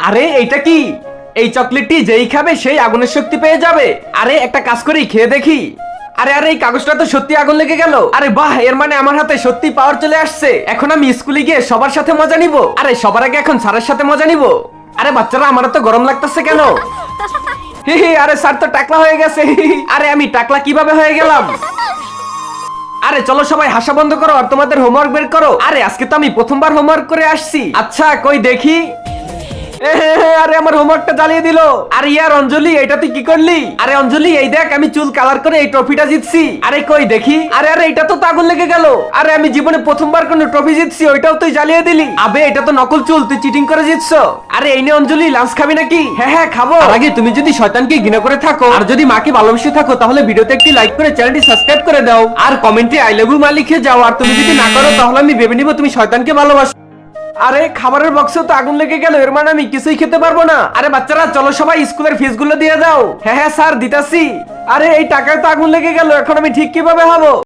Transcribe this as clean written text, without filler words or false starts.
আরে এইটা কি? এই চকলেটটি যেই খাবে সেই আগুনের শক্তি পেয়ে যাবে। আরে একটা কাজ করি, খেয়ে দেখি। আরে আরে এই কাগজটা তো সত্যি আগুন লেগে গেল। আরে বাহ, এর মানে আমার হাতে সত্যি পাওয়ার চলে আসছে। এখন আমি স্কুলে গিয়ে সবার সাথে মজা নিব। আরে সবার আগে এখন স্যারের সাথে মজা নিব। আরে বাচ্চারা, আমার তো গরম লাগতেছে কেন? হি হি, আরে স্যার তো টাকলা হয়ে গেছে। আরে আমি টাকলা কিভাবে হয়ে গেলাম? আরে চলো সবাই হাসা বন্ধ করো আর তোমাদের হোমওয়ার্ক বের করো। আরে আজকে তো আমি প্রথমবার হোমওয়ার্ক করে আসছি। আচ্ছা কই দেখি। আরে আমার হোমওয়ার্কটা জ্বালিয়ে দিল। আরে ইয়ার অঞ্জলি, এটা তুই কি করলি? আরে অঞ্জলি, এই দেখ আমি চুল কালার করে এই ট্রফিটা জিতছি। আরে কই দেখি। আরে আরে এটা তো আগুন লেগে গেল। আরে আমি জীবনে প্রথমবার কোনো ট্রফি জিতছি, ওইটাও তুই জ্বালিয়ে দিলি। আবে এটা তো নকল চুল, তুই চিটিং করে জিতছো। আরে এই নে অঞ্জলি, লাঞ্চ খাবি নাকি? হ্যাঁ হ্যাঁ খাবো। আর আগে তুমি যদি শয়তানকে ঘৃণা করে থাকো আর যদি মাকে ভালোবেসে থাকো তাহলে ভিডিওতে একটি লাইক করে চ্যানেলটি সাবস্ক্রাইব করে দাও আর কমেন্টে আই লাভ ইউ মা লিখে যাও। আর তুমি যদি না করো তাহলে আমি ভেবে নিব তুমি শয়তানকে ভালোবাসো। আরে খাবারের বক্সেও তো আগুন লেগে গেল, এর মানে আমি কিছুই খেতে পারবো না। আরে বাচ্চারা চলো সবাই স্কুলের ফিস গুলো দিয়ে দাও। হ্যাঁ হ্যাঁ স্যার দিতাছি। আরে এই টাকায় তো আগুন লেগে গেল, এখন আমি ঠিক কিভাবে হবো?